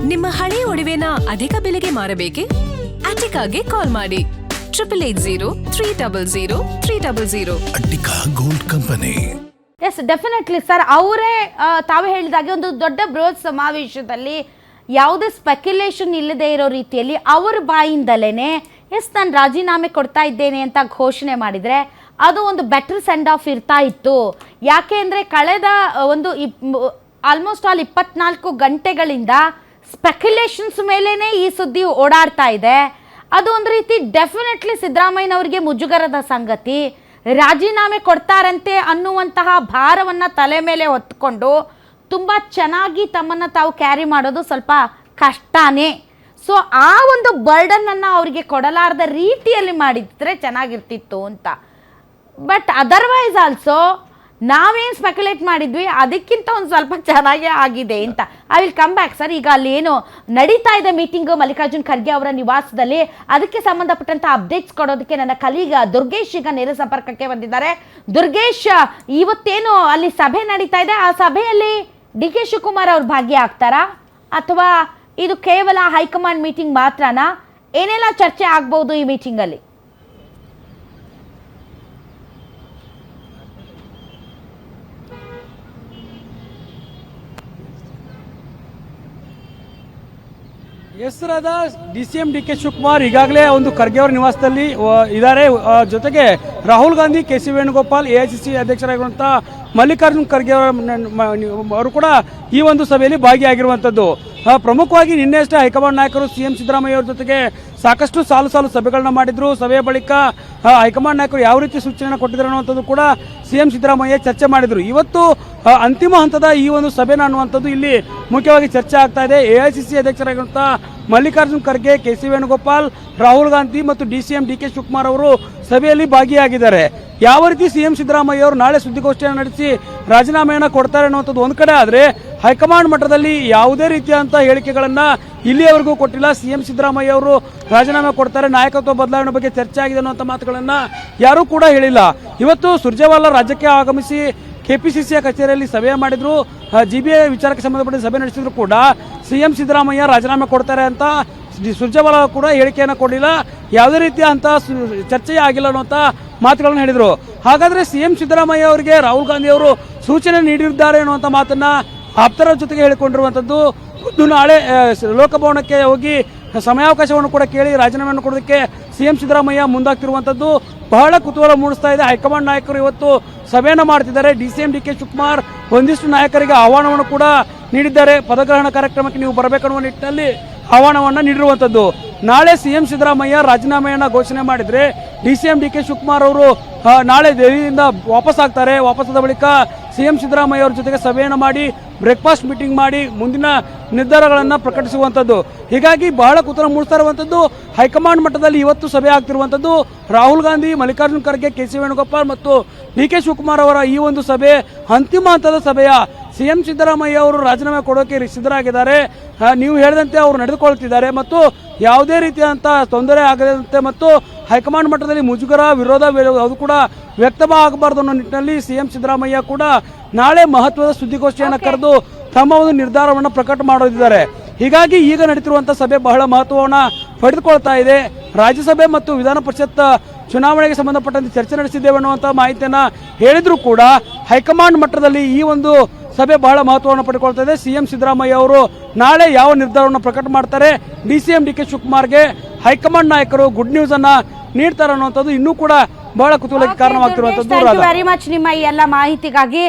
ನಿಮ್ಮ ಹಳೆಯ ಒಡವೆನ ಅಧಿಕ ಬೆಲೆಗೆ ಮಾರಬೇಕೆ? ಅಟಿಕಾಗೆ ಕಾಲ್ ಮಾಡಿ 8803000300. Attica gold company. Yes, definitely sir. ಅವರೇ ತಾವೇ ಹೇಳಿದಾಗೆ ಒಂದು ದೊಡ್ಡ ಬೃಹತ್ ಸಮಾವೇಶದಲ್ಲಿ ಯಾವುದೇ ಸ್ಪೆಕ್ಯುಲೇಷನ್ ಇಲ್ಲದೆ ಇರೋ ರೀತಿಯಲ್ಲಿ ಅವರ ಬಾಯಿಂದಲೇ ಎಸ್ ನಾನು ರಾಜೀನಾಮೆ ಕೊಡ್ತಾ ಇದ್ದೇನೆ ಅಂತ ಘೋಷಣೆ ಮಾಡಿದರೆ ಅದು ಒಂದು ಬೆಟರ್ ಸೆಂಡ್ ಆಫ್ ಇರ್ತಾ ಇತ್ತು. ಯಾಕೆ ಅಂದರೆ ಕಳೆದ ಒಂದು ಆಲ್ಮೋಸ್ಟ್ ಆಲ್ 24 ಗಂಟೆಗಳಿಂದ ಸ್ಪೆಕ್ಯುಲೇಷನ್ಸ್ ಮೇಲೇ ಈ ಸುದ್ದಿ ಓಡಾಡ್ತಾ ಇದೆ. ಅದು ಒಂದು ರೀತಿ ಡೆಫಿನೆಟ್ಲಿ ಸಿದ್ದರಾಮಯ್ಯನವರಿಗೆ ಮುಜುಗರದ ಸಂಗತಿ. ರಾಜೀನಾಮೆ ಕೊಡ್ತಾರಂತೆ ಅನ್ನುವಂತಹ ಭಾರವನ್ನು ತಲೆ ಮೇಲೆ ಹೊತ್ಕೊಂಡು ತುಂಬ ಚೆನ್ನಾಗಿ ತಮ್ಮನ್ನು ತಾವು ಕ್ಯಾರಿ ಮಾಡೋದು ಸ್ವಲ್ಪ ಕಷ್ಟನೇ. ಸೊ ಆ ಒಂದು ಬರ್ಡನನ್ನು ಅವರಿಗೆ ಕೊಡಲಾರದ ರೀತಿಯಲ್ಲಿ ಮಾಡಿದ್ರೆ ಚೆನ್ನಾಗಿರ್ತಿತ್ತು ಅಂತ. ಬಟ್ ಅದರ್ವೈಸ್ ಆಲ್ಸೋ ನಾವೇನು ಸ್ಪೆಕ್ಯುಲೇಟ್ ಮಾಡಿದ್ವಿ ಅದಕ್ಕಿಂತ ಒಂದು ಸ್ವಲ್ಪ ಚೆನ್ನಾಗೇ ಆಗಿದೆ ಅಂತ. I will come back sir. ಈಗ ಅಲ್ಲಿ ಏನು ನಡೀತಾ ಇದೆ ಮೀಟಿಂಗು ಮಲ್ಲಿಕಾರ್ಜುನ್ ಖರ್ಗೆ ಅವರ ನಿವಾಸದಲ್ಲಿ, ಅದಕ್ಕೆ ಸಂಬಂಧಪಟ್ಟಂಥ ಅಪ್ಡೇಟ್ಸ್ ಕೊಡೋದಕ್ಕೆ ನನ್ನ ಕಲೀಗ ದುರ್ಗೇಶ್ ಈಗ ನೇರ ಸಂಪರ್ಕಕ್ಕೆ ಬಂದಿದ್ದಾರೆ. ದುರ್ಗೇಶ್, ಇವತ್ತೇನು ಅಲ್ಲಿ ಸಭೆ ನಡೀತಾ ಇದೆ, ಆ ಸಭೆಯಲ್ಲಿ ಡಿ ಕೆ ಶಿವಕುಮಾರ್ ಅವ್ರು ಭಾಗಿಯಾಗ್ತಾರಾ ಅಥವಾ ಇದು ಕೇವಲ ಹೈಕಮಾಂಡ್ ಮೀಟಿಂಗ್ ಮಾತ್ರನಾ? ಏನೆಲ್ಲ ಚರ್ಚೆ ಆಗ್ಬೋದು ಈ ಮೀಟಿಂಗಲ್ಲಿ? ಹೆಸರಾದ DCM DK ಶಿವಕುಮಾರ್ ಈಗಾಗಲೇ ಒಂದು ಖರ್ಗೆ ಅವರ ನಿವಾಸದಲ್ಲಿ ಇದ್ದಾರೆ. ಜೊತೆಗೆ ರಾಹುಲ್ ಗಾಂಧಿ, KC ವೇಣುಗೋಪಾಲ್, AICC ಅಧ್ಯಕ್ಷರಾಗಿರುವಂಥ ಮಲ್ಲಿಕಾರ್ಜುನ್ ಖರ್ಗೆ ಅವರು ಕೂಡ ಈ ಒಂದು ಸಭೆಯಲ್ಲಿ ಭಾಗಿಯಾಗಿರುವಂಥದ್ದು. ಪ್ರಮುಖವಾಗಿ ನಿನ್ನೆಷ್ಟೇ ಹೈಕಮಾಂಡ್ ನಾಯಕರು CM ಸಿದ್ದರಾಮಯ್ಯ ಅವರ ಜೊತೆಗೆ ಸಾಕಷ್ಟು ಸಾಲು ಸಭೆಗಳನ್ನ ಮಾಡಿದ್ರು. ಸಭೆಯ ಬಳಿಕ ಹೈಕಮಾಂಡ್ ನಾಯಕರು ಯಾವ ರೀತಿ ಸೂಚನೆ ಕೊಟ್ಟಿದ್ರು ಅನ್ನುವಂಥದ್ದು ಕೂಡ CM ಸಿದ್ದರಾಮಯ್ಯ ಚರ್ಚೆ ಮಾಡಿದ್ರು. ಇವತ್ತು ಅಂತಿಮ ಹಂತದ ಈ ಒಂದು ಸಭೆನ ಅನ್ನುವಂಥದ್ದು ಇಲ್ಲಿ ಮುಖ್ಯವಾಗಿ ಚರ್ಚೆ ಆಗ್ತಾ ಇದೆ. AICC ಅಧ್ಯಕ್ಷರಾಗಿರುವಂಥ ಮಲ್ಲಿಕಾರ್ಜುನ್ ಖರ್ಗೆ, KC ವೇಣುಗೋಪಾಲ್, ರಾಹುಲ್ ಗಾಂಧಿ ಮತ್ತು DCM DK ಶಿವಕುಮಾರ್ ಅವರು ಸಭೆಯಲ್ಲಿ ಭಾಗಿಯಾಗಿದ್ದಾರೆ. ಯಾವ ರೀತಿ CM ಸಿದ್ದರಾಮಯ್ಯ ಅವರು ನಾಳೆ ಸುದ್ದಿಗೋಷ್ಠಿಯನ್ನು ನಡೆಸಿ ರಾಜೀನಾಮೆಯನ್ನು ಕೊಡ್ತಾರೆ ಅನ್ನುವಂಥದ್ದು ಒಂದು ಕಡೆ ಆದರೆ, ಹೈಕಮಾಂಡ್ ಮಟ್ಟದಲ್ಲಿ ಯಾವುದೇ ರೀತಿಯಾದಂಥ ಹೇಳಿಕೆಗಳನ್ನು ಇಲ್ಲಿಯವರೆಗೂ ಕೊಟ್ಟಿಲ್ಲ. CM ಸಿದ್ದರಾಮಯ್ಯ ಅವರು ರಾಜೀನಾಮೆ ಕೊಡ್ತಾರೆ, ನಾಯಕತ್ವ ಬದಲಾವಣೆ ಬಗ್ಗೆ ಚರ್ಚೆ ಆಗಿದೆ ಅನ್ನುವಂಥ ಮಾತುಗಳನ್ನು ಯಾರೂ ಕೂಡ ಹೇಳಿಲ್ಲ. ಇವತ್ತು ಸುರ್ಜೇವಾಲಾ ರಾಜ್ಯಕ್ಕೆ ಆಗಮಿಸಿ KPCCಯ ಕಚೇರಿಯಲ್ಲಿ ಸಭೆ ಮಾಡಿದ್ರು. GBA ವಿಚಾರಕ್ಕೆ ಸಂಬಂಧಪಟ್ಟ ಸಭೆ ನಡೆಸಿದ್ರು ಕೂಡ CM ಸಿದ್ದರಾಮಯ್ಯ ರಾಜೀನಾಮೆ ಕೊಡ್ತಾರೆ ಅಂತ ಸುರ್ಜೇವಾಲಾ ಕೂಡ ಹೇಳಿಕೆಯನ್ನು ಕೊಡಲಿಲ್ಲ. ಯಾವುದೇ ರೀತಿಯ ಅಂತ ಚರ್ಚೆ ಆಗಿಲ್ಲ ಅನ್ನುವಂಥ ಮಾತುಗಳನ್ನು ಹೇಳಿದರು. ಹಾಗಾದರೆ CM ಸಿದ್ದರಾಮಯ್ಯ ಅವರಿಗೆ ರಾಹುಲ್ ಗಾಂಧಿ ಅವರು ಸೂಚನೆ ನೀಡಿದ್ದಾರೆ ಅನ್ನುವಂಥ ಮಾತನ್ನ ಆಪ್ತರ ಜೊತೆಗೆ ಹೇಳಿಕೊಂಡಿರುವಂಥದ್ದು. ನಾಳೆ ಲೋಕಭವನಕ್ಕೆ ಹೋಗಿ ಸಮಯಾವಕಾಶವನ್ನು ಕೂಡ ಕೇಳಿ ರಾಜೀನಾಮೆಯನ್ನು ಕೊಡೋದಕ್ಕೆ CM ಸಿದ್ದರಾಮಯ್ಯ ಮುಂದಾಗ್ತಿರುವಂಥದ್ದು ಬಹಳ ಕುತೂಹಲ ಮೂಡಿಸ್ತಾ ಇದೆ. ಹೈಕಮಾಂಡ್ ನಾಯಕರು ಇವತ್ತು ಸಭೆಯನ್ನು ಮಾಡ್ತಿದ್ದಾರೆ. DCM DK ಶಿವಕುಮಾರ್ ಒಂದಿಷ್ಟು ನಾಯಕರಿಗೆ ಆಹ್ವಾನವನ್ನು ಕೂಡ ನೀಡಿದ್ದಾರೆ. ಪದಗ್ರಹಣ ಕಾರ್ಯಕ್ರಮಕ್ಕೆ ನೀವು ಬರಬೇಕನ್ನುವ ನಿಟ್ಟಿನಲ್ಲಿ ಆಹ್ವಾನವನ್ನು ನೀಡಿರುವಂಥದ್ದು. ನಾಳೆ CM ಸಿದ್ದರಾಮಯ್ಯ ರಾಜೀನಾಮೆಯನ್ನು ಘೋಷಣೆ ಮಾಡಿದರೆ DCM DK ಶಿವಕುಮಾರ್ ಅವರು ನಾಳೆ ದೆಹಲಿಯಿಂದ ವಾಪಸ್ ಆಗ್ತಾರೆ. ವಾಪಸ್ಸಾದ ಬಳಿಕ CM ಸಿದ್ದರಾಮಯ್ಯ ಅವ್ರ ಜೊತೆಗೆ ಸಭೆಯನ್ನು ಮಾಡಿ ಬ್ರೇಕ್ಫಾಸ್ಟ್ ಮೀಟಿಂಗ್ ಮಾಡಿ ಮುಂದಿನ ನಿರ್ಧಾರಗಳನ್ನು ಪ್ರಕಟಿಸುವಂಥದ್ದು. ಹೀಗಾಗಿ ಬಹಳ ಕುತೂಹಲ ಮೂಡಿಸ್ತಾ ಇರುವಂಥದ್ದು ಹೈಕಮಾಂಡ್ ಮಟ್ಟದಲ್ಲಿ ಇವತ್ತು ಸಭೆ ಆಗ್ತಿರುವಂಥದ್ದು. ರಾಹುಲ್ ಗಾಂಧಿ, ಮಲ್ಲಿಕಾರ್ಜುನ್ ಖರ್ಗೆ, KC ವೇಣುಗೋಪಾಲ್ ಮತ್ತು DK ಶಿವಕುಮಾರ್ ಅವರ ಈ ಒಂದು ಸಭೆ ಅಂತಿಮ ಹಂತದ ಸಭೆಯ. CM ಸಿದ್ದರಾಮಯ್ಯ ಅವರು ರಾಜೀನಾಮೆ ಕೊಡೋಕೆ ಸಿದ್ಧರಾಗಿದ್ದಾರೆ. ನೀವು ಹೇಳಿದಂತೆ ಅವರು ನಡೆದುಕೊಳ್ತಿದ್ದಾರೆ ಮತ್ತು ಯಾವುದೇ ರೀತಿಯಾದಂಥ ತೊಂದರೆ ಆಗದಂತೆ ಮತ್ತು ಹೈಕಮಾಂಡ್ ಮಟ್ಟದಲ್ಲಿ ಮುಜುಗರ, ವಿರೋಧ ಅದು ಕೂಡ ವ್ಯಕ್ತವಾಗಬಾರದು ಅನ್ನೋ ನಿಟ್ಟಿನಲ್ಲಿ CM ಸಿದ್ದರಾಮಯ್ಯ ಕೂಡ ನಾಳೆ ಮಹತ್ವದ ಸುದ್ದಿಗೋಷ್ಠಿಯನ್ನು ಕರೆದು ತಮ್ಮ ಒಂದು ನಿರ್ಧಾರವನ್ನು ಪ್ರಕಟ ಮಾಡೋದಿದ್ದಾರೆ. ಹೀಗಾಗಿ ಈಗ ನಡೀತಿರುವಂಥ ಸಭೆ ಬಹಳ ಮಹತ್ವವನ್ನು ಪಡೆದುಕೊಳ್ತಾ ಇದೆ. ರಾಜ್ಯಸಭೆ ಮತ್ತು ವಿಧಾನ ಪರಿಷತ್ ಚುನಾವಣೆಗೆ ಸಂಬಂಧಪಟ್ಟಂತೆ ಚರ್ಚೆ ನಡೆಸಿದ್ದೇವೆ ಅನ್ನುವಂಥ ಮಾಹಿತಿಯನ್ನು ಹೇಳಿದ್ರು ಕೂಡ ಹೈಕಮಾಂಡ್ ಮಟ್ಟದಲ್ಲಿ ಈ ಒಂದು ಸಭೆ ಬಹಳ ಮಹತ್ವವನ್ನು ಪಡೆದುಕೊಳ್ತಾ ಇದೆ. CM ಸಿದ್ದರಾಮಯ್ಯ ಅವರು ನಾಳೆ ಯಾವ ನಿರ್ಧಾರವನ್ನು ಪ್ರಕಟ ಮಾಡ್ತಾರೆ, DCM DK ಶಿವಕುಮಾರ್ಗೆ ಹೈಕಮಾಂಡ್ ನಾಯಕರು ಗುಡ್ ನ್ಯೂಸ್ ಅನ್ನ ನೀಡ್ತಾರೆ ಅನ್ನುವಂಥದ್ದು ಇನ್ನೂ ಕೂಡ ಬಹಳ ಕುತೂಹಲಕ್ಕೆ ಕಾರಣವಾಗ್ತಿರುವಂಥದ್ದು. ವೆರಿ ಮಚ್ ನಿಮ್ಮ ಈ ಎಲ್ಲ ಮಾಹಿತಿಗಾಗಿ.